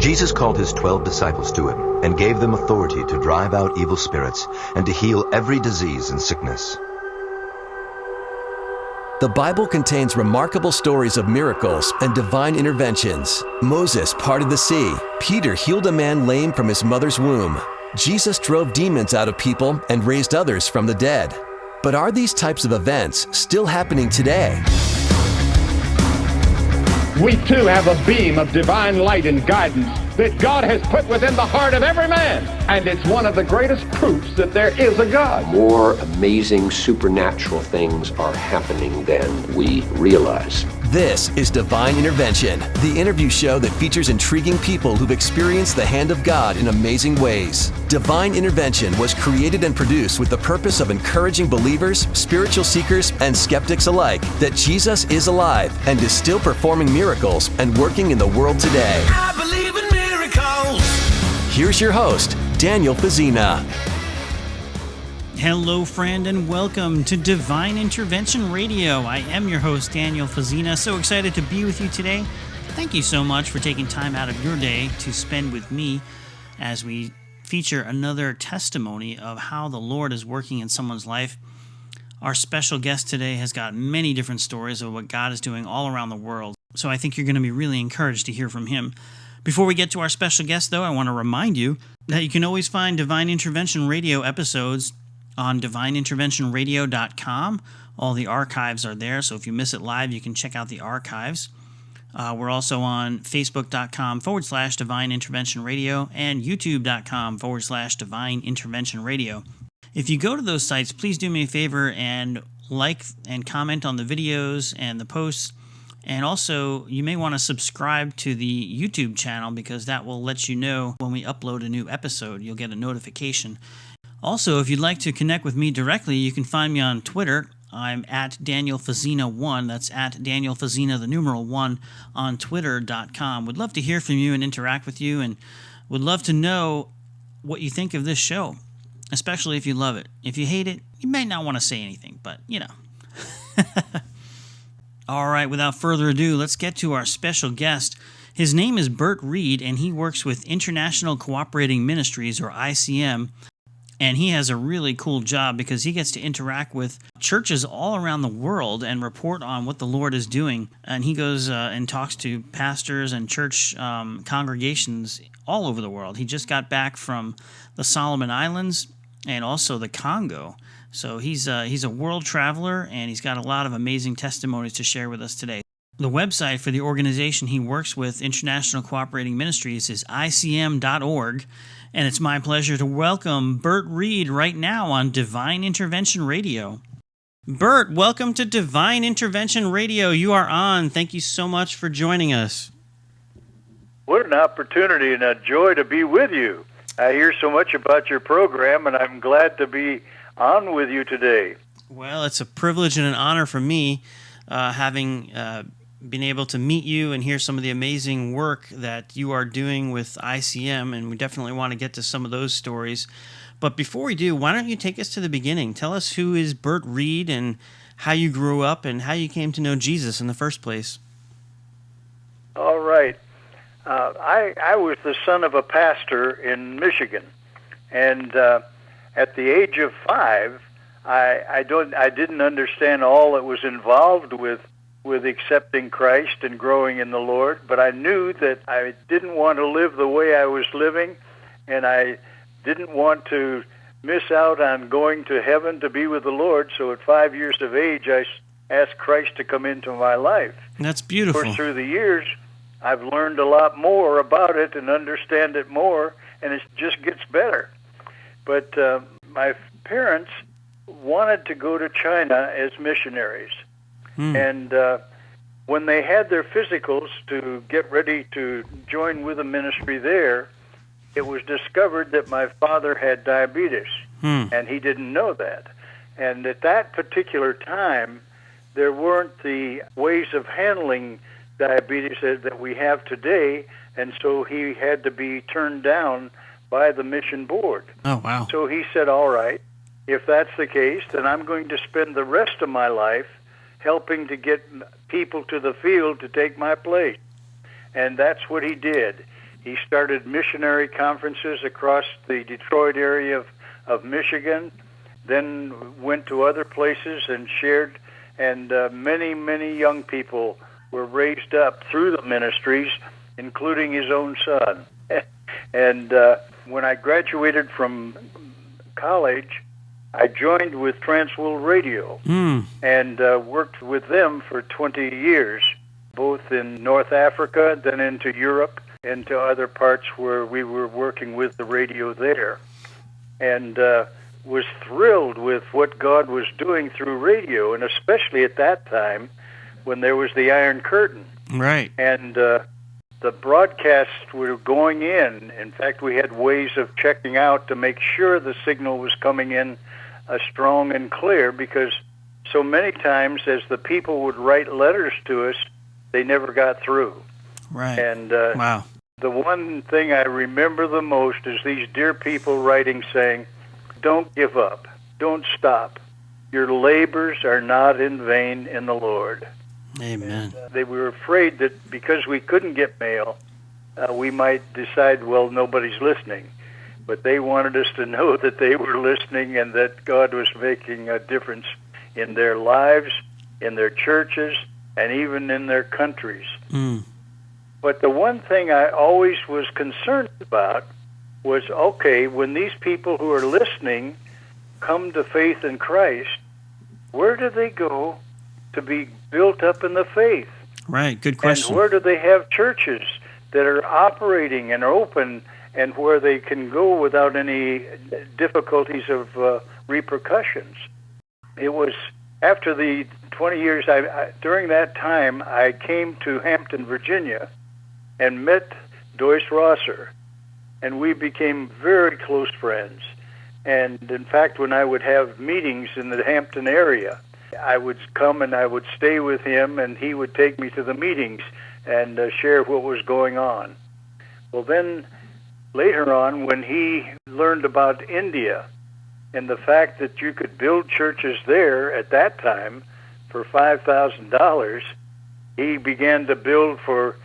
Jesus called his 12 disciples to him and gave them authority to drive out evil spirits and to heal every disease and sickness. The Bible contains remarkable stories of miracles and divine interventions. Moses parted the sea. Peter healed a man lame from his mother's womb. Jesus drove demons out of people and raised others from the dead. But are these types of events still happening today? We too have a beam of divine light and guidance that God has put within the heart of every man. And it's one of the greatest proofs that there is a God. More amazing supernatural things are happening than we realize. This is Divine Intervention, the interview show that features intriguing people who've experienced the hand of God in amazing ways. Divine Intervention was created and produced with the purpose of encouraging believers, spiritual seekers, and skeptics alike that Jesus is alive and is still performing miracles and working in the world today. I believe in miracles. Here's your host, Daniel Fazina. Hello, friend, and welcome to Divine Intervention Radio. I am your host, Daniel Fazina. So excited to be with you today. Thank you so much for taking time out of your day to spend with me as we feature another testimony of how the Lord is working in someone's life. Our special guest today has got many different stories of what God is doing all around the world. So I think you're going to be really encouraged to hear from him. Before we get to our special guest, though, I want to remind you that you can always find Divine Intervention Radio episodes on divineinterventionradio.com. All the archives are there, so if you miss it live, you can check out the archives. We're also on facebook.com/Divine Intervention Radio and youtube.com/Divine Intervention Radio. If you go to those sites, please do me a favor and like and comment on the videos and the posts. And also, you may want to subscribe to the YouTube channel because that will let you know when we upload a new episode. You'll get a notification. Also, if you'd like to connect with me directly, you can find me on Twitter. I'm at DanielFazina1. That's at DanielFazina, the numeral 1, on Twitter.com. Would love to hear from you and interact with you, and would love to know what you think of this show, especially if you love it. If you hate it, you may not want to say anything, but, you know. All right, without further ado, let's get to our special guest. His name is Burt Reed, and he works with International Cooperating Ministries, or ICM. And he has a really cool job because he gets to interact with churches all around the world and report on what the Lord is doing. And he goes and talks to pastors and church congregations all over the world. He just got back from the Solomon Islands and also the Congo. So he's a world traveler, and he's got a lot of amazing testimonies to share with us today. The website for the organization he works with, International Cooperating Ministries, is icm.org. And it's my pleasure to welcome Burt Reed right now on Divine Intervention Radio. Burt, welcome to Divine Intervention Radio. You are on. Thank you so much for joining us. What an opportunity and a joy to be with you. I hear so much about your program, and I'm glad to be on with you today. Well, it's a privilege and an honor for me having been able to meet you and hear some of the amazing work that you are doing with ICM, and we definitely want to get to some of those stories. But before we do, why don't you take us to the beginning? Tell us who is Burt Reed and how you grew up and how you came to know Jesus in the first place. All right. I was the son of a pastor in Michigan, and at the age of 5, I didn't understand all that was involved with accepting Christ and growing in the Lord, but I knew that I didn't want to live the way I was living, and I didn't want to miss out on going to heaven to be with the Lord. So at 5 years of age, I asked Christ to come into my life. That's beautiful. Of course, through the years, I've learned a lot more about it and understand it more, and it just gets better. But my parents wanted to go to China as missionaries. And when they had their physicals to get ready to join with a ministry there, it was discovered that my father had diabetes, and he didn't know that. And at that particular time, there weren't the ways of handling diabetes that we have today, and so he had to be turned down by the mission board. Oh, wow. So he said, all right, if that's the case, then I'm going to spend the rest of my life helping to get people to the field to take my place. And that's what he did. He started missionary conferences across the Detroit area of Michigan, then went to other places and shared, and many, many young people were raised up through the ministries, including his own son. And when I graduated from college, I joined with Transworld Radio and worked with them for 20 years, both in North Africa, then into Europe, and to other parts where we were working with the radio there. And was thrilled with what God was doing through radio, and especially at that time when there was the Iron Curtain. Right. And the broadcasts were going in. In fact, we had ways of checking out to make sure the signal was coming in strong and clear, because so many times as the people would write letters to us, they never got through. Right. And wow. The one thing I remember the most is these dear people writing saying, "Don't give up. Don't stop. Your labors are not in vain in the Lord." Amen. And, they were afraid that because we couldn't get mail, we might decide, well, nobody's listening. But they wanted us to know that they were listening and that God was making a difference in their lives, in their churches, and even in their countries. But the one thing I always was concerned about was, okay, when these people who are listening come to faith in Christ, where do they go to be built up in the faith? Right, good question. And where do they have churches that are operating and open and where they can go without any difficulties of repercussions? It was after the 20 years, during that time, I came to Hampton, Virginia, and met Doyce Rosser, and we became very close friends. And in fact, when I would have meetings in the Hampton area, I would come and I would stay with him, and he would take me to the meetings and share what was going on. Well, then later on, when he learned about India and the fact that you could build churches there at that time for $5,000, he began to build for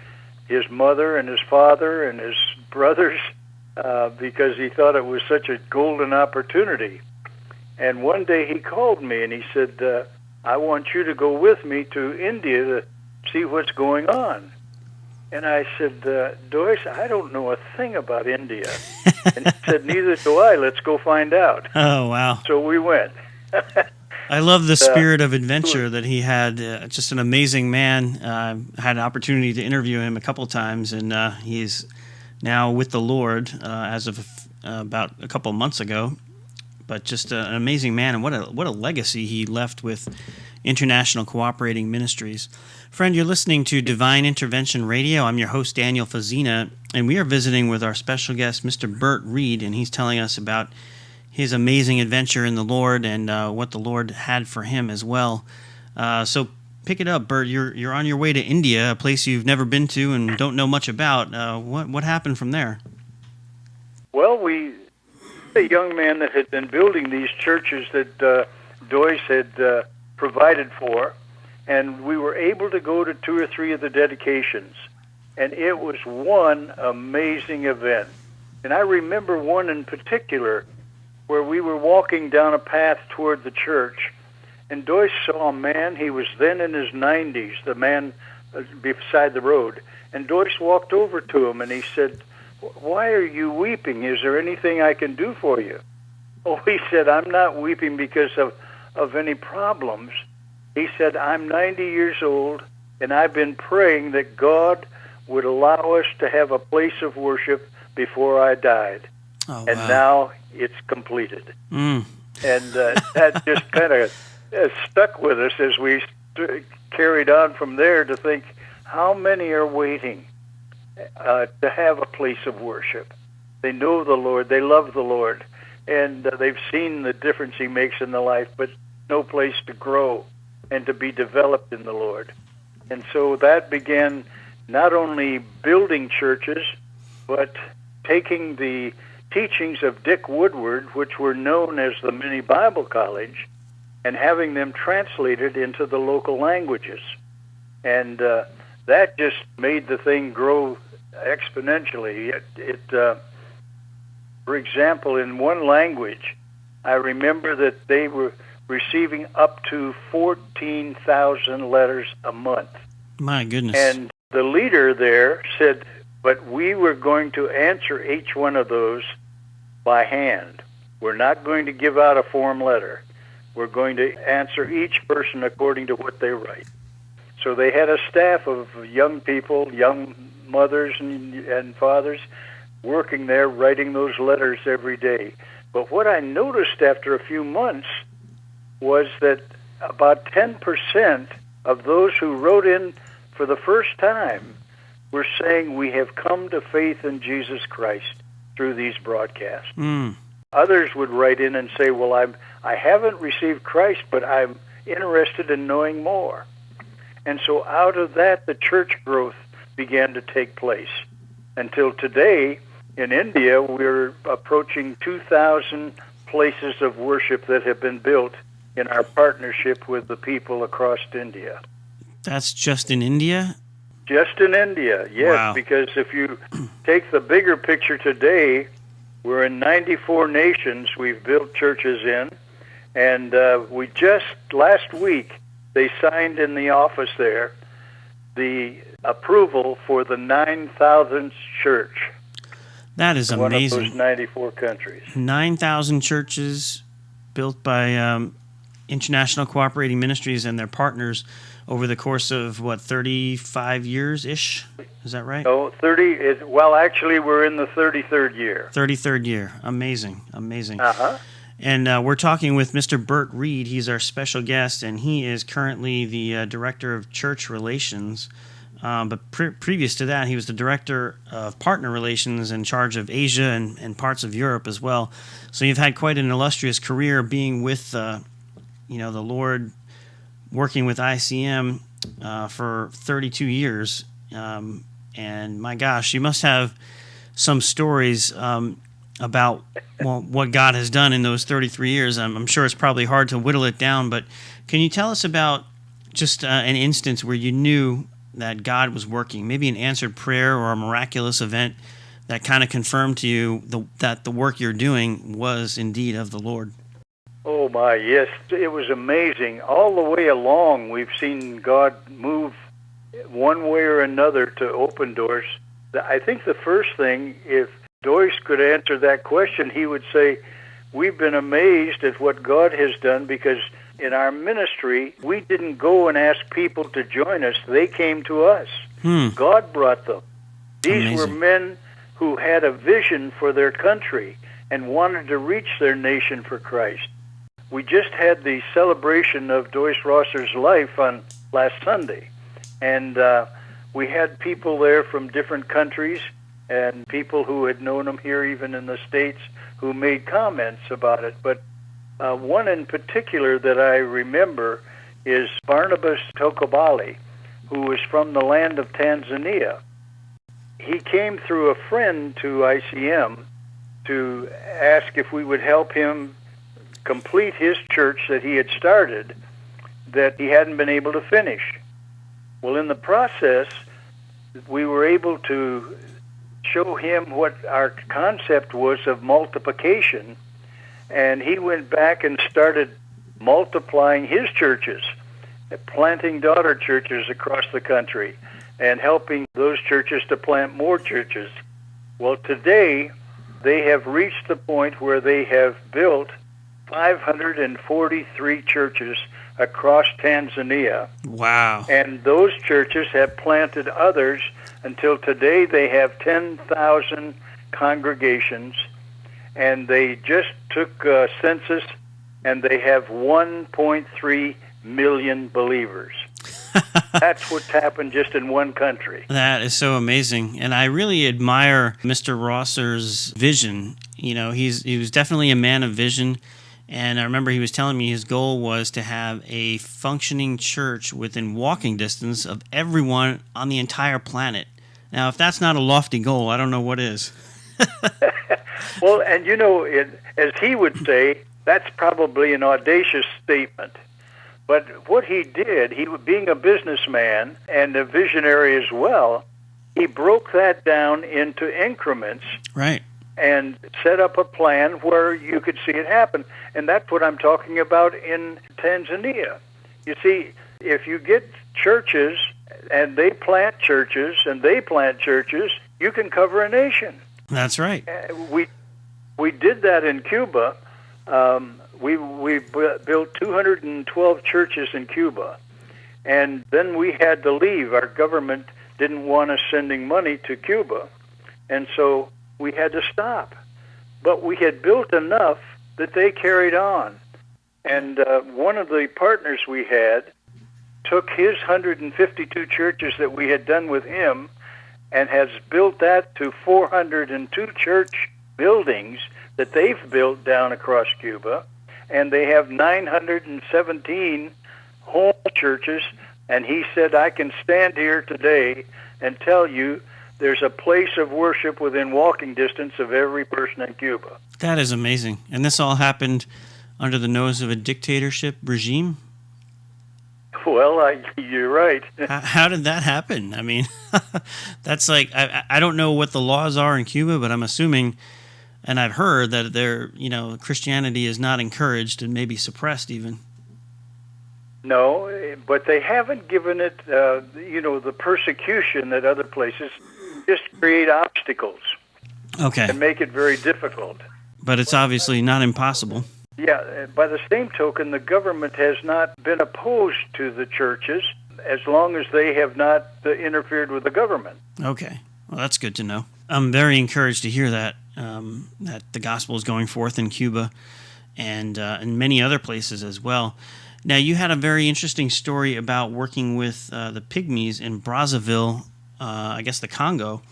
his mother and his father and his brothers because he thought it was such a golden opportunity. And one day he called me and he said, I want you to go with me to India to see what's going on. And I said, Doyce, I don't know a thing about India. And he said, neither do I. Let's go find out. Oh, wow. So we went. I love the spirit of adventure that he had. Just an amazing man. Had an opportunity to interview him a couple times, and he's now with the Lord as of about a couple of months ago. But just an amazing man, and what a legacy he left with International Cooperating Ministries. Friend, you're listening to Divine Intervention Radio. I'm your host, Daniel Fazina, and we are visiting with our special guest, Mr. Burt Reed, and he's telling us about his amazing adventure in the Lord and what the Lord had for him as well. So pick it up, Burt. You're on your way to India, a place you've never been to and don't know much about. What happened from there? Well, a young man that had been building these churches that Doyce had provided for, and we were able to go to 2 or 3 of the dedications, and it was one amazing event. And I remember one in particular where we were walking down a path toward the church, and Doyce saw a man. He was then in his 90s, the man beside the road, and Doyce walked over to him and he said, "Why are you weeping? Is there anything I can do for you?" Oh, he said, "I'm not weeping because of any problems." He said, "I'm 90 years old, and I've been praying that God would allow us to have a place of worship before I died. Oh, and wow. Now it's completed." And that just kind of stuck with us as we carried on from there to think, how many are waiting to have a place of worship? They know the Lord, they love the Lord, and they've seen the difference He makes in the life, but no place to grow and to be developed in the Lord. And so that began not only building churches, but taking the teachings of Dick Woodward, which were known as the Mini Bible College, and having them translated into the local languages. And that just made the thing grow exponentially. For example, in one language, I remember that they were receiving up to 14,000 letters a month. My goodness. And the leader there said, but we were going to answer each one of those by hand. We're not going to give out a form letter. We're going to answer each person according to what they write. So they had a staff of young people, young mothers and fathers, working there, writing those letters every day. But what I noticed after a few months was that about 10% of those who wrote in for the first time were saying, we have come to faith in Jesus Christ through these broadcasts. Others would write in and say, well, I haven't received Christ, but I'm interested in knowing more. And so out of that, the church growth began to take place. Until today, in India, we're approaching 2,000 places of worship that have been built in our partnership with the people across India. That's just in India? Just in India, yes, Wow. because if you take the bigger picture today, we're in 94 nations we've built churches in, and we just, last week, they signed in the office there the approval for the 9,000th church. That is amazing. One of those 94 countries. 9,000 churches built by International Cooperating Ministries and their partners over the course of, 35 years-ish? Is that right? No, 30. Well, actually, we're in the 33rd year. 33rd year. Amazing. Amazing. Uh-huh. And we're talking with Mr. Burt Reed. He's our special guest, and he is currently the Director of Church Relations. But previous to that, he was the Director of Partner Relations in charge of Asia and parts of Europe as well. So you've had quite an illustrious career being with the Lord, working with ICM for 32 years. And my gosh, you must have some stories about what God has done in those 33 years. I'm sure it's probably hard to whittle it down, but can you tell us about just an instance where you knew that God was working, maybe an answered prayer or a miraculous event that kind of confirmed to you that the work you're doing was indeed of the Lord? Oh, my, yes. It was amazing. All the way along, we've seen God move one way or another to open doors. I think the first thing, if Doyce could answer that question, he would say, we've been amazed at what God has done because in our ministry, we didn't go and ask people to join us. They came to us. God brought them. These Amazing. were men who had a vision for their country and wanted to reach their nation for Christ. We just had the celebration of Doyce Rosser's life on last Sunday, and we had people there from different countries and people who had known him here even in the States who made comments about it. But one in particular that I remember is Barnabas Tokobali, who was from the land of Tanzania. He came through a friend to ICM to ask if we would help him complete his church that he had started that he hadn't been able to finish. Well, in the process, we were able to show him what our concept was of multiplication, and he went back and started multiplying his churches, planting daughter churches across the country, and helping those churches to plant more churches. Well, today, they have reached the point where they have built 543 churches across Tanzania. Wow. And those churches have planted others. Until today, they have 10,000 congregations, and they just took a census, and they have 1.3 million believers. That's what's happened just in one country. That is so amazing. And I really admire Mr. Rosser's vision. You know, he was definitely a man of vision. And I remember he was telling me his goal was to have a functioning church within walking distance of everyone on the entire planet. Now, if that's not a lofty goal, I don't know what is. Well, and you know, as he would say, that's probably an audacious statement. But what he did, being a businessman and a visionary as well, he broke that down into increments. Right. And set up a plan where you could see it happen. And that's what I'm talking about in Tanzania. You see, if you get churches and they plant churches and they plant churches, you can cover a nation. That's right. We did that in Cuba. We built 212 churches in Cuba. And then we had to leave. Our government didn't want us sending money to Cuba. And so we had to stop. But we had built enough that they carried on. And one of the partners we had took his 152 churches that we had done with him and has built that to 402 church buildings that they've built down across Cuba. And they have 917 home churches. And he said, I can stand here today and tell you there's a place of worship within walking distance of every person in Cuba. That is amazing. And this all happened under the nose of a dictatorship regime? Well, you're right. How did that happen? I mean, that's like, I don't know what the laws are in Cuba, but I'm assuming, and I've heard that Christianity is not encouraged and maybe suppressed even. No, but they haven't given it, the persecution that other places just create obstacles. Okay. And make it very difficult. But it's obviously not impossible. Yeah, by the same token, the government has not been opposed to the churches as long as they have not interfered with the government. Okay. Well, that's good to know. I'm very encouraged to hear that, that the gospel is going forth in Cuba and in many other places as well. Now, you had a very interesting story about working with the Pygmies in Brazzaville, I guess the Congo,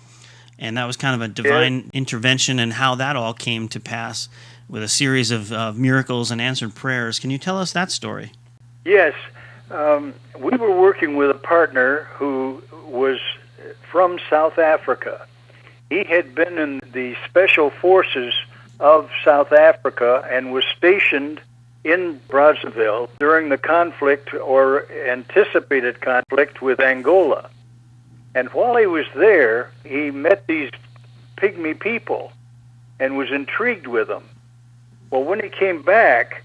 and that was kind of a divine intervention and how that all came to pass with a series of miracles and answered prayers. Can you tell us that story? Yes. We were working with a partner who was from South Africa. He had been in the special forces of South Africa and was stationed in Brazzaville during the conflict or anticipated conflict with Angola. And while he was there, he met these pygmy people and was intrigued with them. Well, when he came back,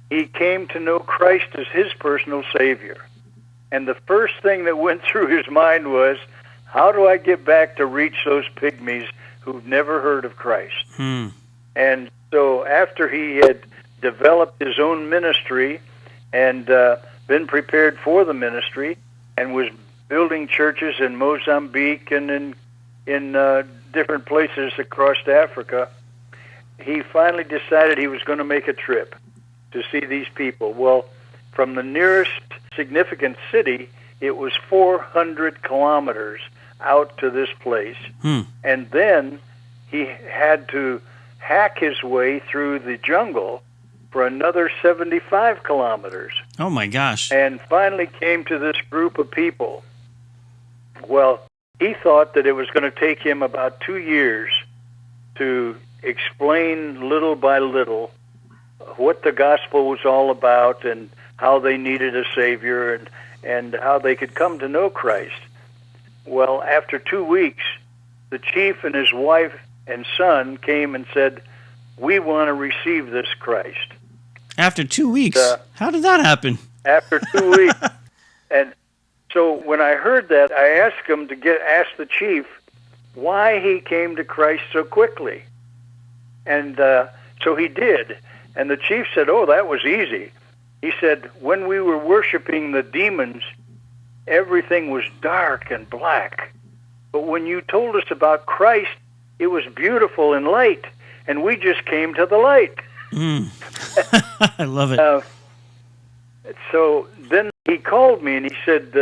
he came to know Christ as his personal Savior. And the first thing that went through his mind was, how do I get back to reach those pygmies who've never heard of Christ? And so after he had developed his own ministry and been prepared for the ministry and was building churches in Mozambique and in different places across Africa, he finally decided he was going to make a trip to see these people. Well, from the nearest significant city, it was 400 kilometers out to this place. And then he had to hack his way through the jungle for another 75 kilometers. Oh, my gosh. And finally came to this group of people. Well, he thought that it was going to take him about 2 years to explain little by little what the gospel was all about and how they needed a Savior and how they could come to know Christ. Well, after 2 weeks, the chief and his wife and son came and said, we want to receive this Christ. After 2 weeks? How did that happen? After 2 weeks. And so when I heard that, I asked him to ask the chief why he came to Christ so quickly. And so he did. And the chief said, oh, that was easy. He said, when we were worshiping the demons, everything was dark and black. But when you told us about Christ, it was beautiful and light. And we just came to the light. I love it. So then he called me and he said,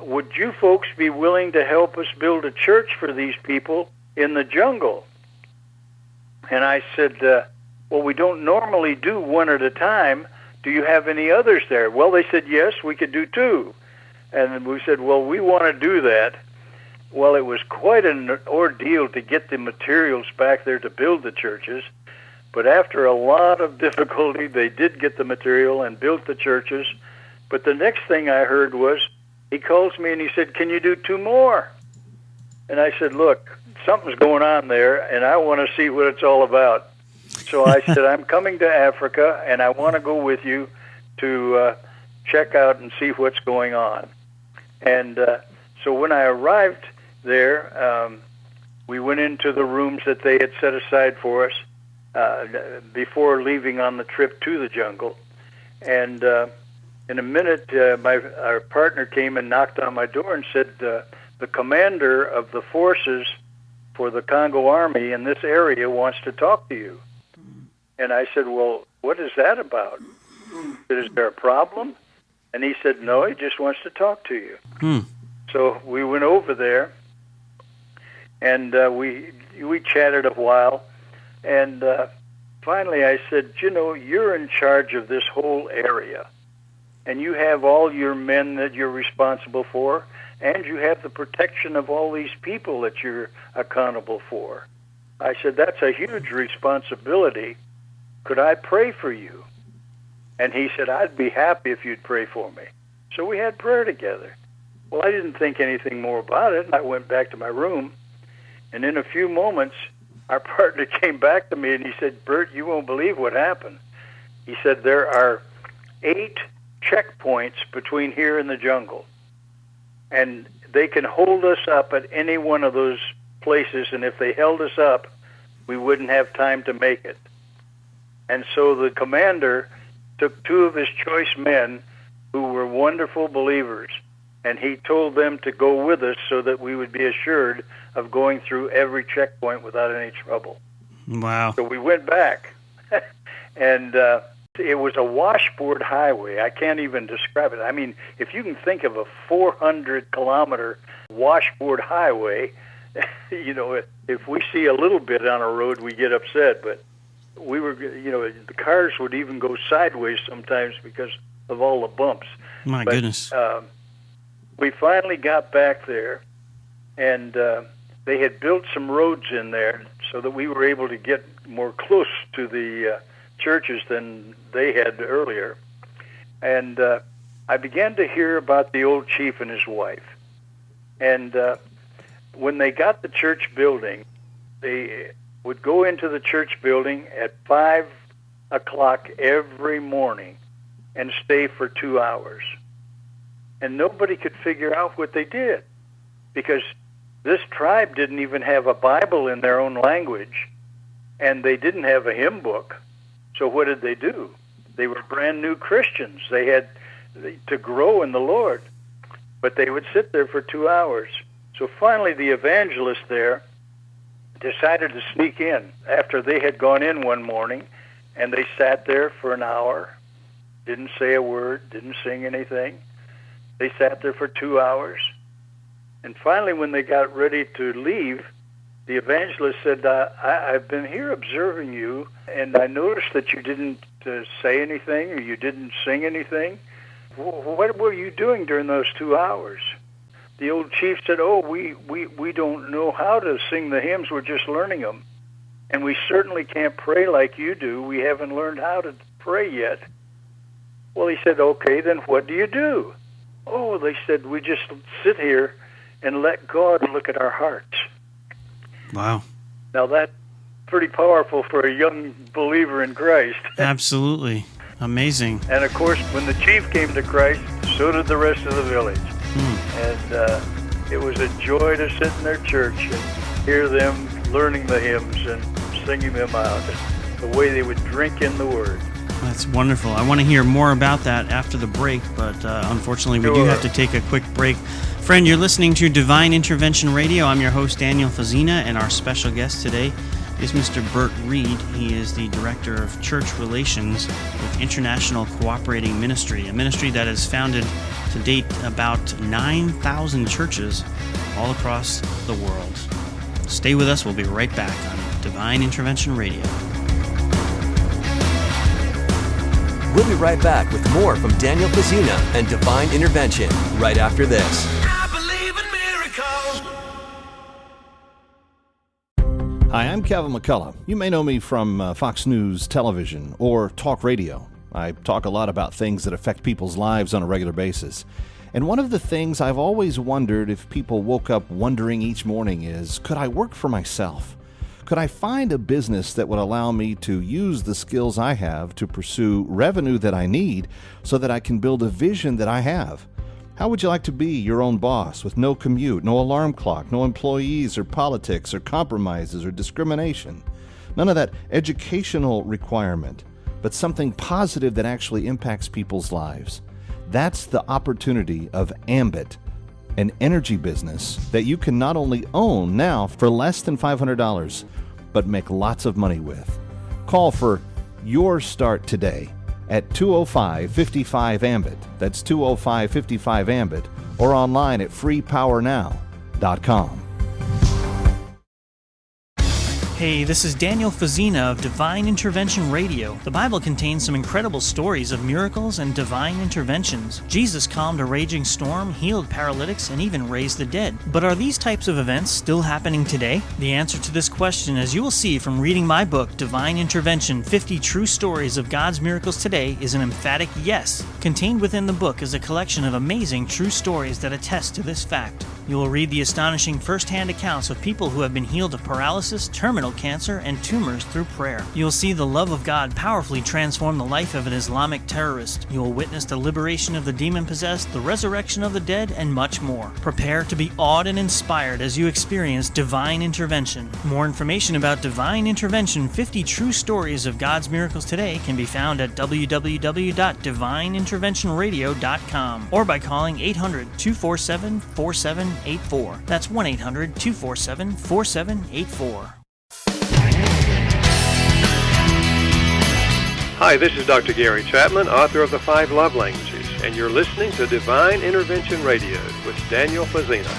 would you folks be willing to help us build a church for these people in the jungle? And I said, well, we don't normally do one at a time. Do you have any others there? Well, they said, yes, we could do two. And we said, well, we want to do that. Well, it was quite an ordeal to get the materials back there to build the churches. But after a lot of difficulty, they did get the material and built the churches. But the next thing I heard was, he calls me and he said, can you do two more? And I said, look, something's going on there, and I want to see what it's all about. So I said, I'm coming to Africa, and I want to go with you to check out and see what's going on. And so when I arrived there, we went into the rooms that they had set aside for us before leaving on the trip to the jungle. And in a minute, our partner came and knocked on my door and said, the commander of the forces for the Congo Army in this area wants to talk to you. And I said, well, what is that about? Is there a problem? And he said, no, he just wants to talk to you. So we went over there, and we chatted a while. And finally I said, you're in charge of this whole area, and you have all your men that you're responsible for, and you have the protection of all these people that you're accountable for. I said, that's a huge responsibility. Could I pray for you? And he said, I'd be happy if you'd pray for me. So we had prayer together. Well, I didn't think anything more about it. I went back to my room, and in a few moments, our partner came back to me, and he said, Burt, you won't believe what happened. He said, there are 8 checkpoints between here and the jungle, and they can hold us up at any one of those places, and if they held us up, we wouldn't have time to make it. And so the commander took 2 of his choice men who were wonderful believers, and he told them to go with us so that we would be assured of going through every checkpoint without any trouble. Wow. So we went back, and it was a washboard highway. I can't even describe it. I mean, if you can think of a 400-kilometer washboard highway, if we see a little bit on a road, we get upset, but we were, the cars would even go sideways sometimes because of all the bumps. My goodness. We finally got back there, and they had built some roads in there so that we were able to get more close to the churches than they had earlier. And I began to hear about the old chief and his wife. And when they got the church building, they would go into the church building at 5 o'clock every morning and stay for 2 hours. And nobody could figure out what they did, because this tribe didn't even have a Bible in their own language, and they didn't have a hymn book. So what did they do? They were brand new Christians. They had to grow in the Lord, but they would sit there for 2 hours. So finally the evangelist there decided to sneak in after they had gone in one morning, and they sat there for an hour, didn't say a word, didn't sing anything. They sat there for 2 hours. And finally, when they got ready to leave, the evangelist said, I've been here observing you, and I noticed that you didn't say anything, or you didn't sing anything. What were you doing during those 2 hours? The old chief said, we don't know how to sing the hymns. We're just learning them. And we certainly can't pray like you do. We haven't learned how to pray yet. Well, he said, okay, then what do you do? Oh, they said, we just sit here and let God look at our hearts. Wow. Now that's pretty powerful for a young believer in Christ. Absolutely. Amazing. And of course, when the chief came to Christ, so did the rest of the village. And it was a joy to sit in their church and hear them learning the hymns and singing them out, and the way they would drink in the Word. That's wonderful. I want to hear more about that after the break, but unfortunately we do have to take a quick break. Friend, you're listening to Divine Intervention Radio. I'm your host, Daniel Fazina, and our special guest today is Mr. Burt Reed. He is the Director of Church Relations with International Cooperating Ministry, a ministry that has founded to date about 9,000 churches all across the world. Stay with us. We'll be right back on Divine Intervention Radio. We'll be right back with more from Daniel Fazina and Divine Intervention right after this. I believe in miracles. Hi, I'm Kevin McCullough. You may know me from Fox News Television or talk radio. I talk a lot about things that affect people's lives on a regular basis. And one of the things I've always wondered if people woke up wondering each morning is, could I work for myself? Could I find a business that would allow me to use the skills I have to pursue revenue that I need so that I can build a vision that I have? How would you like to be your own boss with no commute, no alarm clock, no employees or politics or compromises or discrimination? None of that educational requirement, but something positive that actually impacts people's lives. That's the opportunity of Ambit, an energy business that you can not only own now for less than $500, but make lots of money with. Call for your start today at 205-55-AMBIT. That's 205-55-AMBIT, or online at freepowernow.com. Hey, this is Daniel Fazina of Divine Intervention Radio. The Bible contains some incredible stories of miracles and divine interventions. Jesus calmed a raging storm, healed paralytics, and even raised the dead. But are these types of events still happening today? The answer to this question, as you will see from reading my book, Divine Intervention, 50 True Stories of God's Miracles Today, is an emphatic yes. Contained within the book is a collection of amazing true stories that attest to this fact. You will read the astonishing first-hand accounts of people who have been healed of paralysis, terminal cancer, and tumors through prayer. You will see the love of God powerfully transform the life of an Islamic terrorist. You will witness the liberation of the demon-possessed, the resurrection of the dead, and much more. Prepare to be awed and inspired as you experience divine intervention. More information about Divine Intervention, 50 True Stories of God's Miracles Today can be found at www.divineinterventionradio.com or by calling 800-247-4784. That's 1-800-247-4784. Hi, this is Dr. Gary Chapman, author of The 5 Love Languages, and you're listening to Divine Intervention Radio with Daniel Fazina.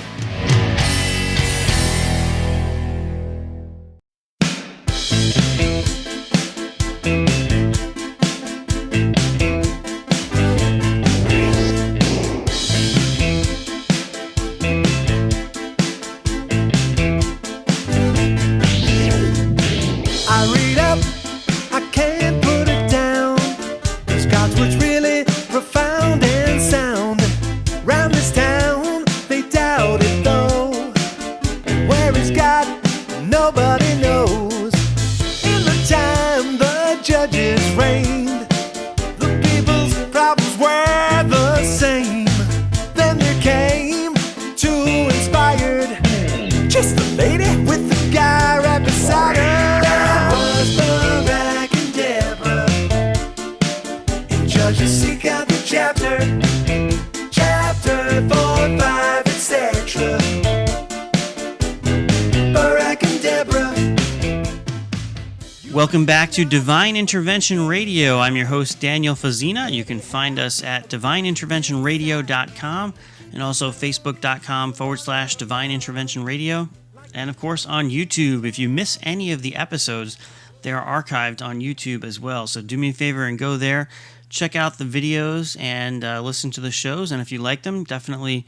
Welcome back to Divine Intervention Radio. I'm your host, Daniel Fazina. You can find us at divineinterventionradio.com and also facebook.com/Divine Intervention Radio. And of course on YouTube. If you miss any of the episodes, they're archived on YouTube as well. So do me a favor and go there, check out the videos, and listen to the shows. And if you like them, definitely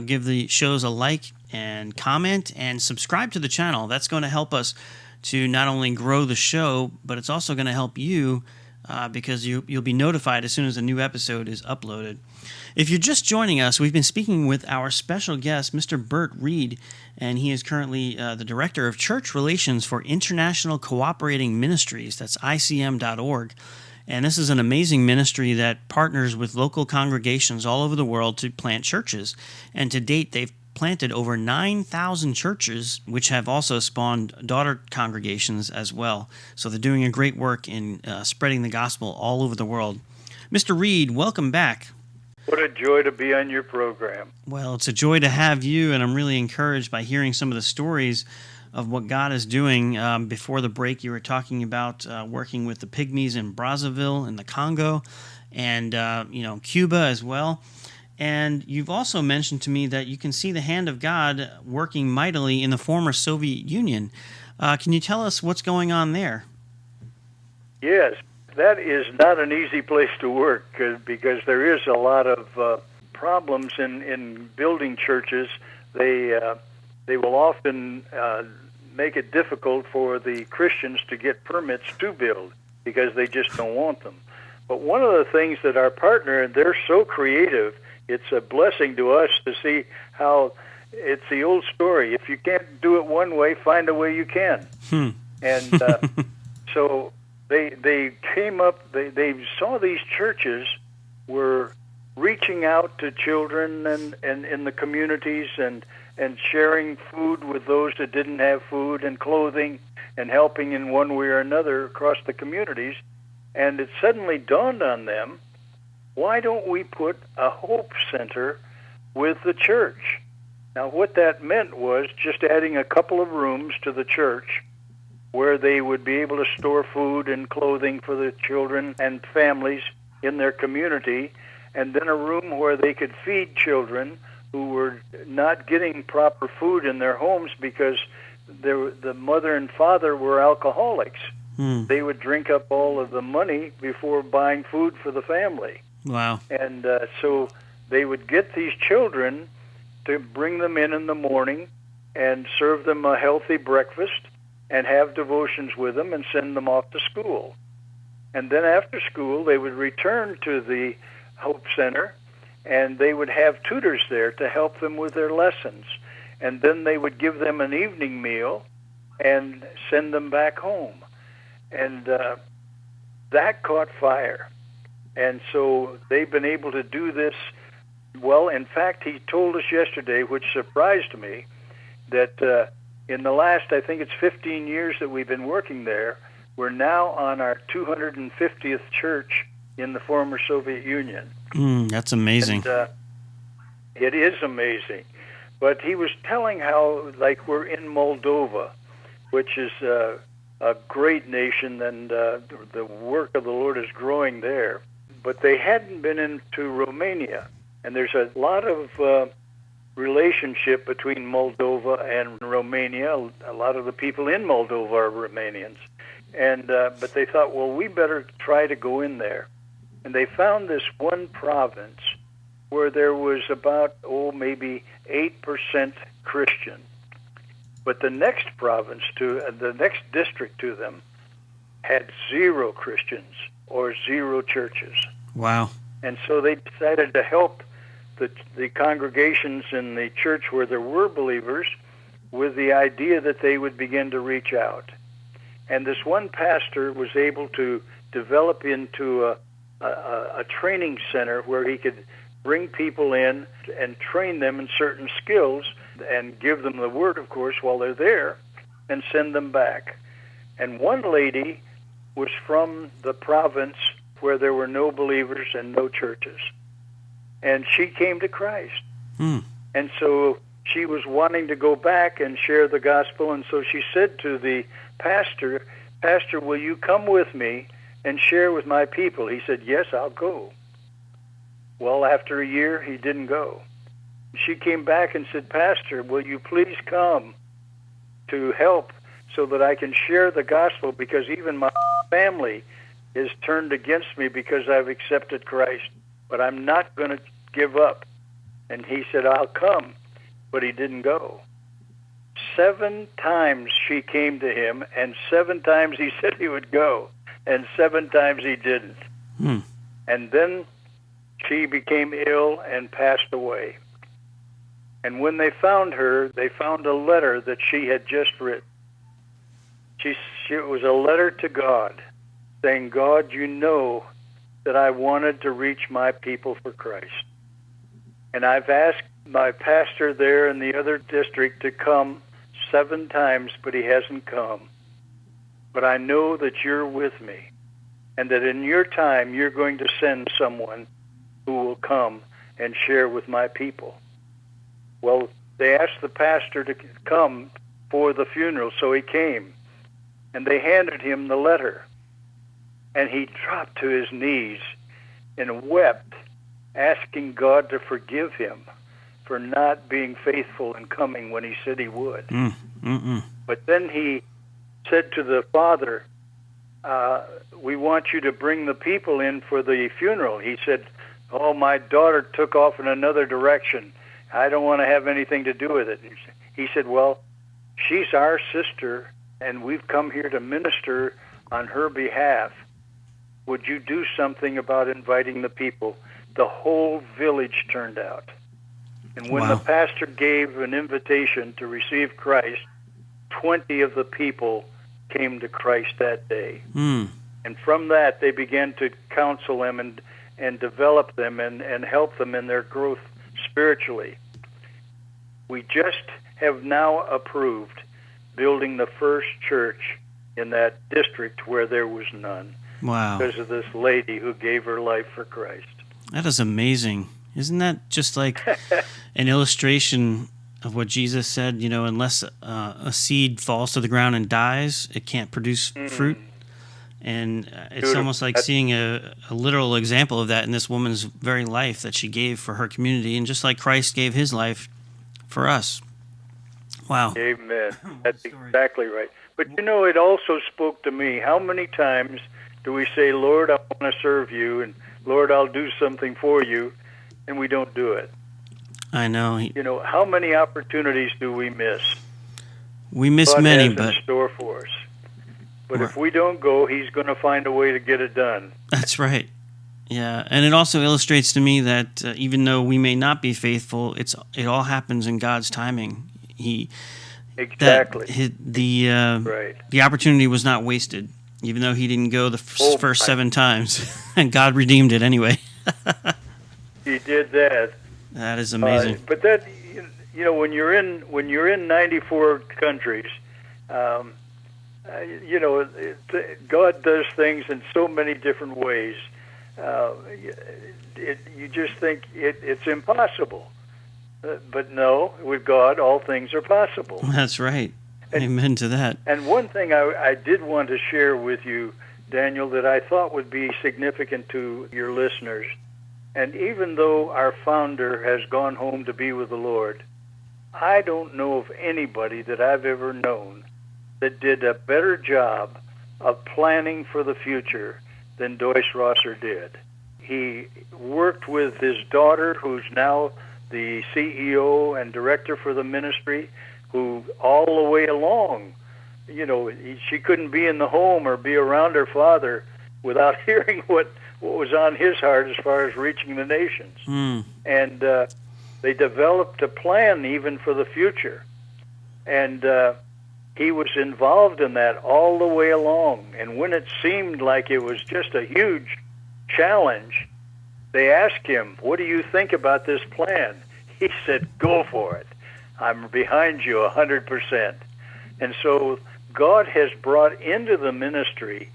give the shows a like and comment and subscribe to the channel. That's going to help us to not only grow the show, but it's also going to help you because you'll be notified as soon as a new episode is uploaded. If you're just joining us, we've been speaking with our special guest, Mr. Burt Reed, and he is currently the Director of Church Relations for International Cooperating Ministries. That's ICM.org. And this is an amazing ministry that partners with local congregations all over the world to plant churches. And to date, they've planted over 9,000 churches, which have also spawned daughter congregations as well. So they're doing a great work in spreading the gospel all over the world. Mr. Reed, welcome back. What a joy to be on your program. Well, it's a joy to have you, and I'm really encouraged by hearing some of the stories of what God is doing. Before the break, you were talking about working with the Pygmies in Brazzaville in the Congo, and Cuba as well. And you've also mentioned to me that you can see the hand of God working mightily in the former Soviet Union. Can you tell us what's going on there? Yes, that is not an easy place to work because there is a lot of problems in building churches. They will often make it difficult for the Christians to get permits to build because they just don't want them. But one of the things that our partner, and they're so creative, it's a blessing to us to see how it's the old story. If you can't do it one way, find a way you can. And so they came up, they saw these churches were reaching out to children and in the communities and sharing food with those that didn't have food and clothing and helping in one way or another across the communities. And it suddenly dawned on them, why don't we put a Hope Center with the church? Now, what that meant was just adding a couple of rooms to the church where they would be able to store food and clothing for the children and families in their community, and then a room where they could feed children who were not getting proper food in their homes because the mother and father were alcoholics. They would drink up all of the money before buying food for the family. Wow. And so they would get these children to bring them in the morning and serve them a healthy breakfast and have devotions with them and send them off to school. And then after school, they would return to the Hope Center, and they would have tutors there to help them with their lessons. And then they would give them an evening meal and send them back home. And that caught fire. And so they've been able to do this. Well, in fact, he told us yesterday, which surprised me, that in the last, I think it's 15 years that we've been working there, we're now on our 250th church in the former Soviet Union. That's amazing. And, it is amazing. But he was telling how, like, we're in Moldova, which is a great nation, and the work of the Lord is growing there. But they hadn't been into Romania. And there's a lot of relationship between Moldova and Romania. A lot of the people in Moldova are Romanians. And but they thought, well, we better try to go in there. And they found this one province where there was about, maybe 8% Christian. But the next province, the next district to them, had 0 Christians or 0 churches. Wow. And so they decided to help the congregations in the church where there were believers with the idea that they would begin to reach out. And this one pastor was able to develop into a training center where he could bring people in and train them in certain skills and give them the word, of course, while they're there, and send them back. And one lady was from the province where there were no believers and no churches. And she came to Christ. And so she was wanting to go back and share the gospel, and so she said to the pastor, "Pastor, will you come with me and share with my people?" He said, "Yes, I'll go." Well, after a year, he didn't go. She came back and said, "Pastor, will you please come to help so that I can share the gospel, because even my family is turned against me because I've accepted Christ, but I'm not going to give up." And he said, "I'll come," but he didn't go. 7 times she came to him, and 7 times he said he would go, and 7 times he didn't. And then she became ill and passed away. And when they found her, they found a letter that she had just written. It was a letter to God, saying, "God, you know that I wanted to reach my people for Christ. And I've asked my pastor there in the other district to come 7 times, but he hasn't come. But I know that you're with me, and that in your time you're going to send someone who will come and share with my people." Well, they asked the pastor to come for the funeral, so he came. And they handed him the letter. And he dropped to his knees and wept, asking God to forgive him for not being faithful and coming when he said he would. But then he said to the father, "We want you to bring the people in for the funeral." He said, "Oh, my daughter took off in another direction. I don't want to have anything to do with it." He said, "Well, she's our sister, and we've come here to minister on her behalf. Would you do something about inviting the people the whole village turned out. And when the pastor gave an invitation to receive Christ, 20 of the people came to Christ that day. And from that, they began to counsel them and develop them and help them in their growth spiritually. We just have now approved building the first church in that district where there was none. Wow. Because of this lady who gave her life for Christ. That is amazing. Isn't that just like an illustration of what Jesus said, unless a seed falls to the ground and dies, it can't produce fruit? And it's almost like seeing a literal example of that in this woman's very life that she gave for her community, and just like Christ gave his life for us. Wow. Amen. That's exactly right. But it also spoke to me. How many times do we say, Lord, I want to serve you, and Lord, I'll do something for you, and we don't do it? I know. How many opportunities do we miss? We miss God many, has but in store for us. But if we don't go, he's going to find a way to get it done. That's right. Yeah, and it also illustrates to me that even though we may not be faithful, it all happens in God's timing. Exactly. The opportunity was not wasted, even though he didn't go the first 7 times, and God redeemed it anyway. He did that. That is amazing. But that, when you're in 94 countries, God does things in so many different ways. You just think it's impossible. But no, with God, all things are possible. That's right. Amen to that. And one thing I did want to share with you, Daniel, that I thought would be significant to your listeners, and even though our founder has gone home to be with the Lord, I don't know of anybody that I've ever known that did a better job of planning for the future than Doyce Rosser did. He worked with his daughter, who's now the CEO and director for the ministry, who all the way along, she couldn't be in the home or be around her father without hearing what was on his heart as far as reaching the nations. And they developed a plan even for the future. And he was involved in that all the way along. And when it seemed like it was just a huge challenge, they asked him, what do you think about this plan? He said, go for it. I'm behind you 100%. And so God has brought into the ministry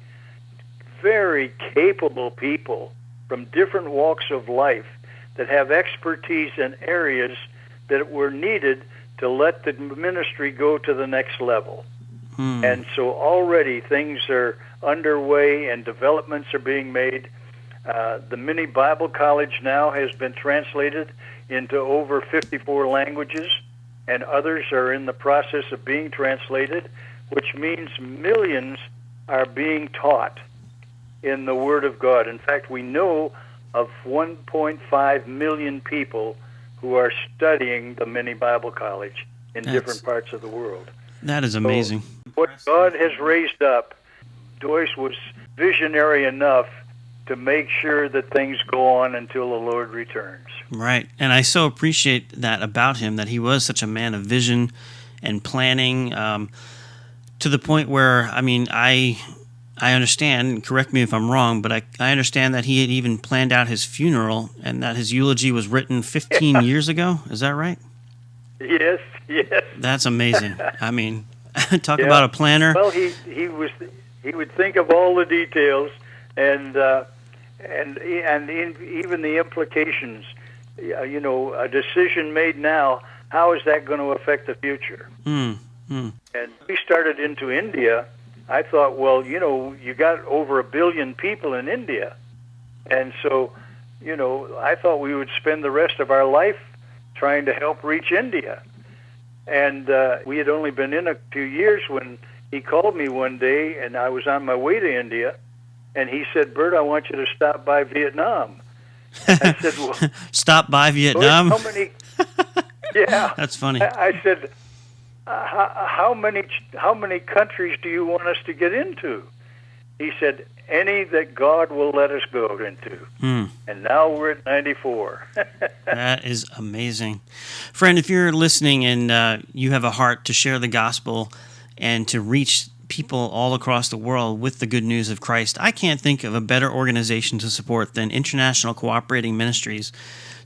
very capable people from different walks of life that have expertise in areas that were needed to let the ministry go to the next level. And so already things are underway and developments are being made. The mini Bible college now has been translated into over 54 languages, and others are in the process of being translated, which means millions are being taught in the Word of God. In fact, we know of 1.5 million people who are studying the mini Bible college in different parts of the world. That is amazing. So what God has raised up, Doyce was visionary enough to make sure that things go on until the Lord returns. Right. And I so appreciate that about him, that he was such a man of vision and planning, to the point where, I understand, correct me if I'm wrong, but I understand that he had even planned out his funeral and that his eulogy was written 15 years ago. Is that right? Yes. That's amazing. Talk about a planner. Well, he would think of all the details and even the implications. A decision made now, how is that going to affect the future? And we started into India. I thought, well, you got over 1 billion people in India. And so, I thought we would spend the rest of our life trying to help reach India. And we had only been in a few years when he called me one day, and I was on my way to India, and he said, Burt, I want you to stop by Vietnam. I said, well, stop by Vietnam? Burt, how many? Yeah. That's funny. I said, how many countries do you want us to get into? He said, any that God will let us go into. And now we're at 94. That is amazing. Friend, if you're listening and you have a heart to share the gospel and to reach people all across the world with the good news of Christ, I can't think of a better organization to support than International Cooperating Ministries.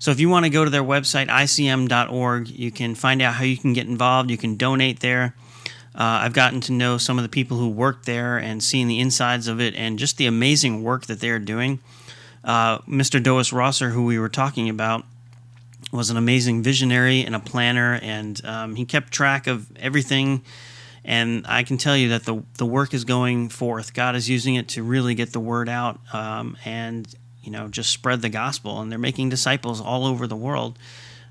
So if you want to go to their website, icm.org, you can find out how you can get involved. You can donate there. I've gotten to know some of the people who work there and seeing the insides of it and just the amazing work that they're doing. Mr. Dois Rosser, who we were talking about, was an amazing visionary and a planner, and he kept track of everything. And I can tell you that the work is going forth. God is using it to really get the word out and just spread the gospel. And they're making disciples all over the world,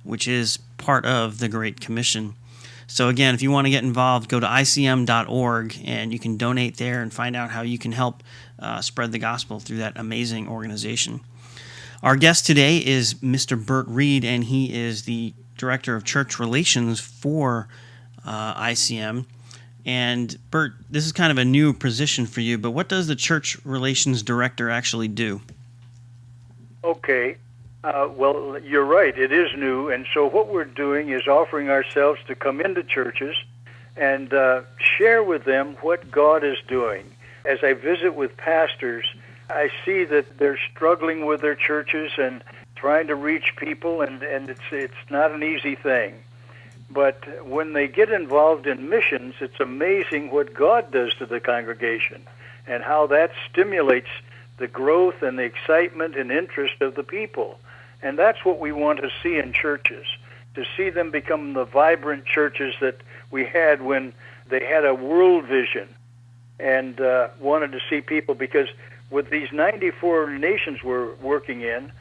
which is part of the Great Commission. So again, if you want to get involved, go to icm.org and you can donate there and find out how you can help spread the gospel through that amazing organization. Our guest today is Mr. Burt Reed, and he is the Director of Church Relations for ICM. And Burt, this is kind of a new position for you, but what does the Church Relations Director actually do? Okay. Well, you're right. It is new. And so what we're doing is offering ourselves to come into churches and share with them what God is doing. As I visit with pastors, I see that they're struggling with their churches and trying to reach people, and it's not an easy thing. But when they get involved in missions, it's amazing what God does to the congregation and how that stimulates the growth and the excitement and interest of the people. And that's what we want to see in churches, to see them become the vibrant churches that we had when they had a world vision and wanted to see people. Because with these 94 nations we're working in,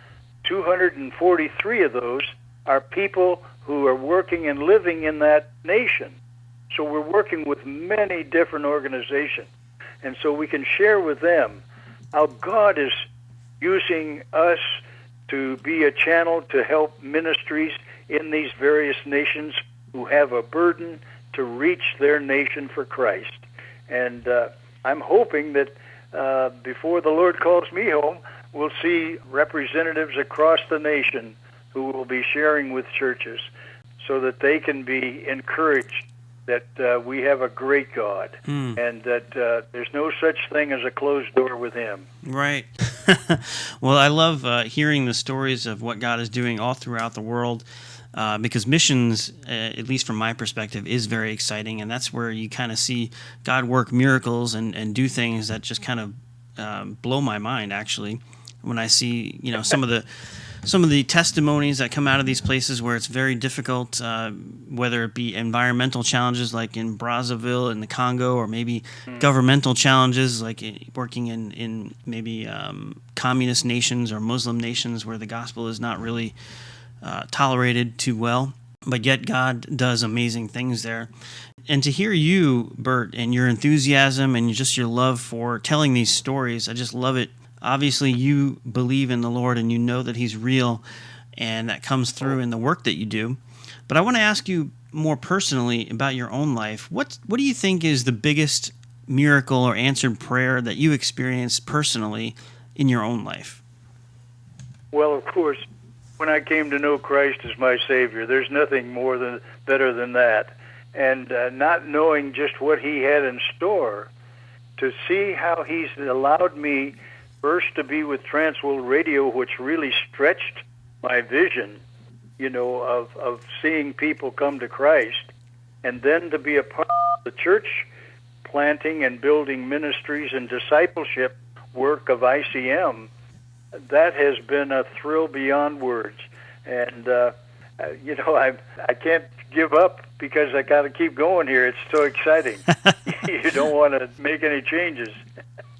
243 of those are people who are working and living in that nation. So we're working with many different organizations. And so we can share with them how God is using us to be a channel to help ministries in these various nations who have a burden to reach their nation for Christ. And I'm hoping that before the Lord calls me home, we'll see representatives across the nation who will be sharing with churches so that they can be encouraged that we have a great God and that there's no such thing as a closed door with Him. Right. Well, I love hearing the stories of what God is doing all throughout the world because missions, at least from my perspective, is very exciting, and that's where you kind of see God work miracles and do things that just kind of blow my mind, actually, when I see some of the testimonies that come out of these places where it's very difficult, whether it be environmental challenges like in Brazzaville in the Congo, or maybe governmental challenges like working in maybe communist nations or Muslim nations where the gospel is not really tolerated too well. But yet God does amazing things there. And to hear you, Burt, and your enthusiasm and just your love for telling these stories, I just love it. Obviously, you believe in the Lord and you know that He's real, and that comes through in the work that you do. But I want to ask you more personally about your own life. What do you think is the biggest miracle or answered prayer that you experienced personally in your own life? Well, of course, when I came to know Christ as my Savior, there's nothing better than that. And not knowing just what He had in store, to see how He's allowed me first to be with Transworld Radio, which really stretched my vision, of seeing people come to Christ, and then to be a part of the church planting and building ministries and discipleship work of ICM. That has been a thrill beyond words. And, I can't give up because I got to keep going here. It's so exciting. You don't want to make any changes.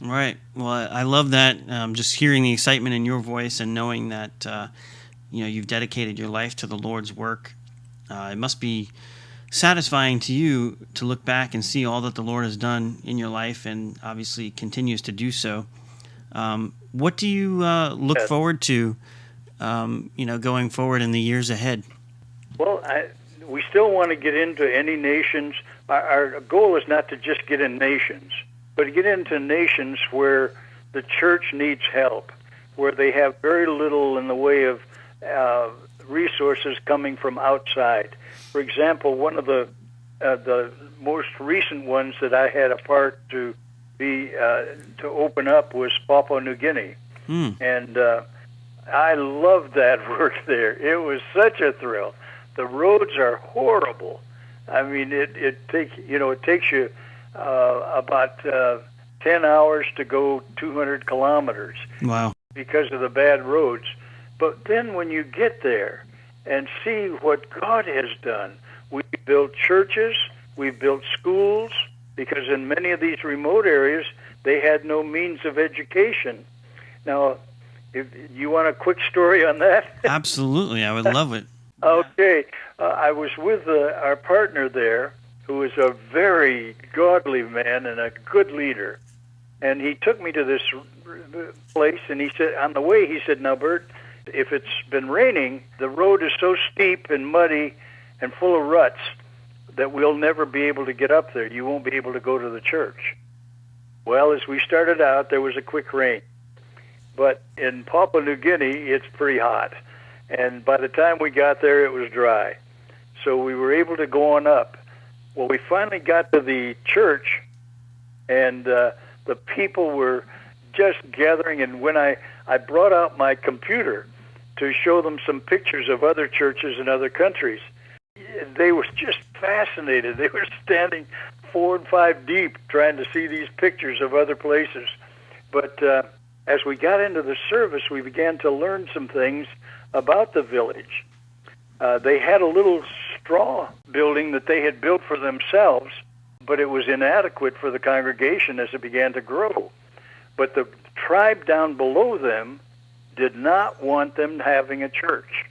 Right. Well, I love that. Just hearing the excitement in your voice and knowing that you've dedicated your life to the Lord's work. It must be satisfying to you to look back and see all that the Lord has done in your life, and obviously continues to do so. What do you look forward to, going forward in the years ahead? Well, we still want to get into any nations. Our goal is not to just get in nations. but get into nations where the church needs help, where they have very little in the way of resources coming from outside. For example, one of the most recent ones that I had a part to open up was Papua New Guinea, and I loved that work there. It was such a thrill. The roads are horrible. I mean, it takes you about 10 hours to go 200 kilometers. Wow. Because of the bad roads. But then when you get there and see what God has done, we built churches, we built schools, because in many of these remote areas, they had no means of education. Now, if you want a quick story on that? Absolutely. I would love it. Okay. I was with our partner there, who is a very godly man and a good leader. And he took me to this place, and he said, on the way, he said, now, Burt, if it's been raining, the road is so steep and muddy and full of ruts that we'll never be able to get up there. You won't be able to go to the church. Well, as we started out, there was a quick rain. But in Papua New Guinea, it's pretty hot. And by the time we got there, it was dry. So we were able to go on up. Well, we finally got to the church, and the people were just gathering. And when I brought out my computer to show them some pictures of other churches in other countries, they were just fascinated. They were standing 4 and 5 deep trying to see these pictures of other places. But as we got into the service, we began to learn some things about the village. They had a little straw building that they had built for themselves, but it was inadequate for the congregation as it began to grow. But the tribe down below them did not want them having a church.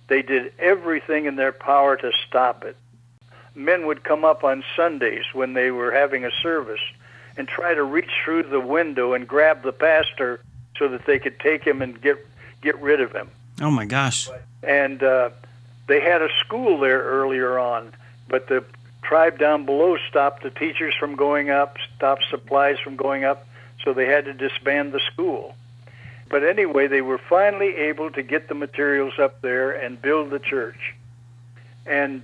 They did everything in their power to stop it. Men would come up on Sundays when they were having a service and try to reach through the window and grab the pastor so that they could take him and get rid of him. Oh, my gosh. And they had a school there earlier on, but the tribe down below stopped the teachers from going up, stopped supplies from going up, so they had to disband the school. But anyway, they were finally able to get the materials up there and build the church. And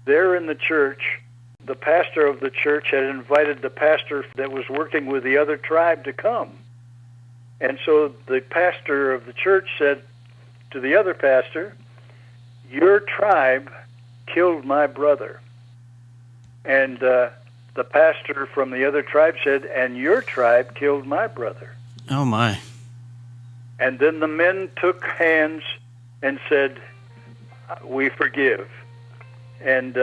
there in the church, the pastor of the church had invited the pastor that was working with the other tribe to come. And so the pastor of the church said to the other pastor, "Your tribe killed my brother." And the pastor from the other tribe said, "And your tribe killed my brother." Oh, my. And then the men took hands and said, "We forgive. And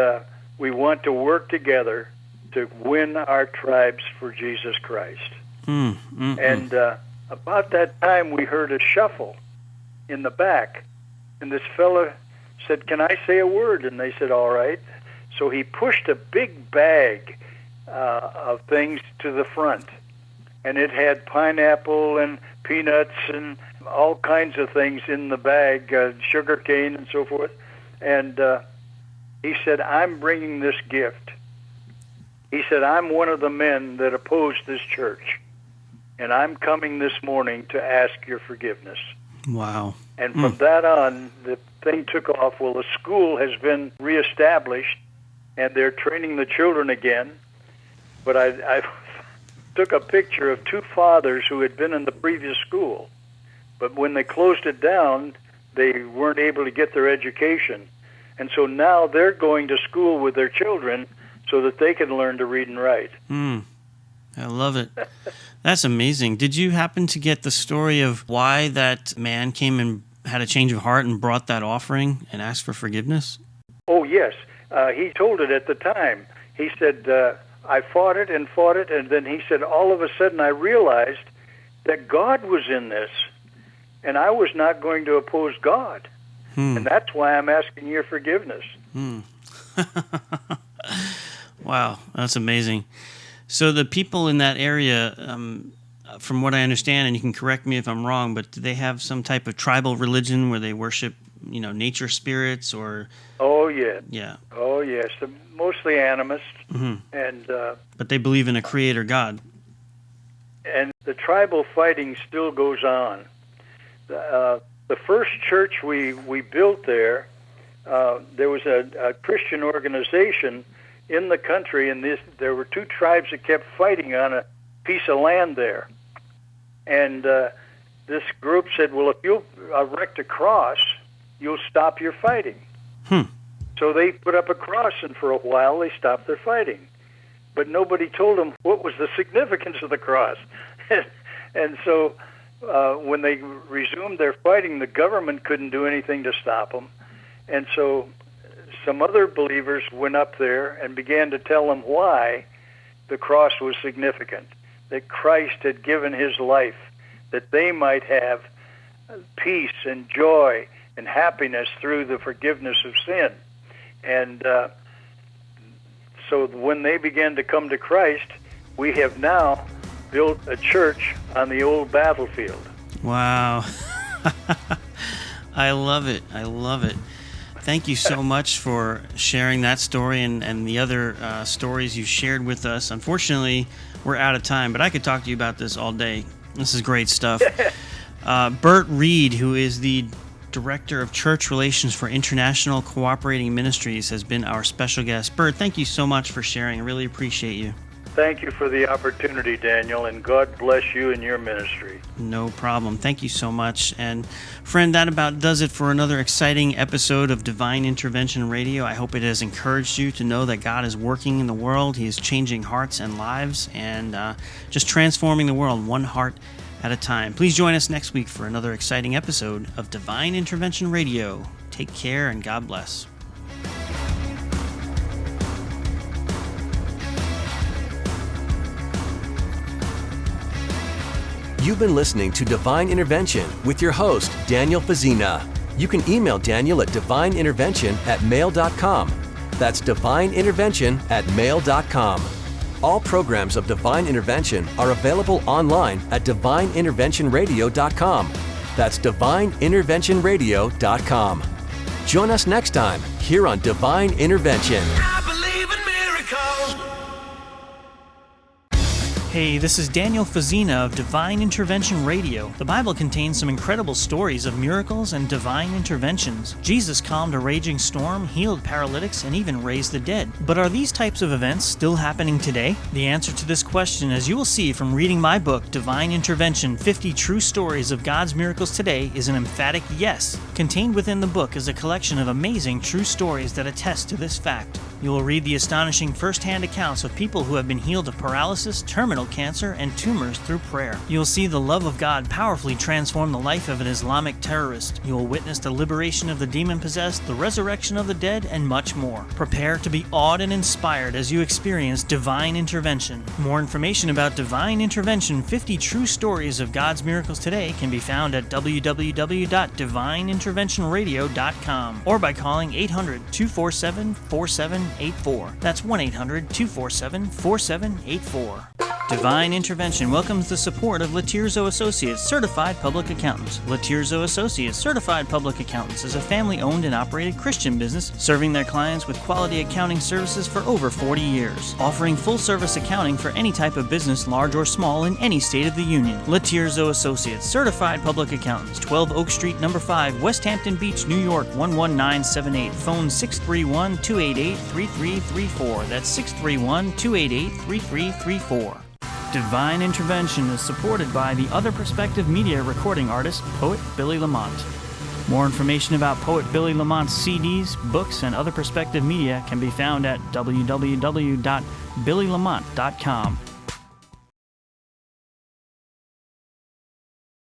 we want to work together to win our tribes for Jesus Christ." And about that time, we heard a shuffle in the back. And this fella said, "Can I say a word?" And they said, "All right." So he pushed a big bag of things to the front. And it had pineapple and peanuts and all kinds of things in the bag, sugar cane and so forth. And he said, "I'm bringing this gift." He said, "I'm one of the men that opposed this church, and I'm coming this morning to ask your forgiveness." Wow. And from that on, the thing took off. Well, the school has been reestablished, and they're training the children again. But I took a picture of 2 fathers who had been in the previous school. But when they closed it down, they weren't able to get their education. And so now they're going to school with their children so that they can learn to read and write. I love it. That's amazing. Did you happen to get the story of why that man came and had a change of heart and brought that offering and asked for forgiveness? Oh, yes. He told it at the time. He said, I fought it, and then he said, all of a sudden I realized that God was in this, and I was not going to oppose God. And that's why I'm asking your forgiveness. Wow, that's amazing. So the people in that area, from what I understand, and you can correct me if I'm wrong, but do they have some type of tribal religion where they worship, nature spirits or? Oh yeah. Yeah. Oh, yes. They're mostly animists. And but they believe in a creator God. and the tribal fighting still goes on. The first church we built there was a Christian organization in the country, and there were two tribes that kept fighting on a piece of land there. And this group said, well, if you'll erect a cross, you'll stop your fighting. So they put up a cross, and for a while they stopped their fighting. But nobody told them what was the significance of the cross. And so when they resumed their fighting, the government couldn't do anything to stop them. And so some other believers went up there and began to tell them why the cross was significant, that Christ had given his life, that they might have peace and joy and happiness through the forgiveness of sin. And so when they began to come to Christ, we have now built a church on the old battlefield. Wow. I love it. I love it. Thank you so much for sharing that story and the other stories you shared with us. Unfortunately, we're out of time, but I could talk to you about this all day. This is great stuff. Burt Reed, who is the Director of Church Relations for International Cooperating Ministries, has been our special guest. Burt, thank you so much for sharing. I really appreciate you. Thank you for the opportunity, Daniel, and God bless you and your ministry. No problem. Thank you so much. And friend, that about does it for another exciting episode of Divine Intervention Radio. I hope it has encouraged you to know that God is working in the world. He is changing hearts and lives and just transforming the world one heart at a time. Please join us next week for another exciting episode of Divine Intervention Radio. Take care and God bless. You've been listening to Divine Intervention with your host, Daniel Fazina. You can email Daniel at divineintervention@mail.com. That's divineintervention@mail.com. All programs of Divine Intervention are available online at divineinterventionradio.com. That's divineinterventionradio.com. Join us next time here on Divine Intervention. I believe in miracles. Hey, this is Daniel Fazina of Divine Intervention Radio. The Bible contains some incredible stories of miracles and divine interventions. Jesus calmed a raging storm, healed paralytics, and even raised the dead. But are these types of events still happening today? The answer to this question, as you will see from reading my book, Divine Intervention, 50 True Stories of God's Miracles Today, is an emphatic yes. Contained within the book is a collection of amazing true stories that attest to this fact. You will read the astonishing first-hand accounts of people who have been healed of paralysis, terminal cancer, and tumors through prayer. You will see the love of God powerfully transform the life of an Islamic terrorist. You will witness the liberation of the demon-possessed, the resurrection of the dead, and much more. Prepare to be awed and inspired as you experience divine intervention. More information about Divine Intervention, 50 True Stories of God's Miracles Today can be found at www.divineinterventionradio.com or by calling 800-247-4784. That's 1-800-247-4784. Divine Intervention welcomes the support of Latirzo Associates, Certified Public Accountants. Latirzo Associates, Certified Public Accountants is a family-owned and operated Christian business serving their clients with quality accounting services for over 40 years, offering full-service accounting for any type of business, large or small, in any state of the union. Latirzo Associates, Certified Public Accountants, 12 Oak Street, No. 5, West Hampton Beach, New York, 11978. Phone 631-288-3334. That's 631-288-3334. Divine Intervention is supported by the Other Perspective Media recording artist, Poet Billy Lamont. More information about Poet Billy Lamont's CDs, books, and Other Perspective Media can be found at www.billylamont.com.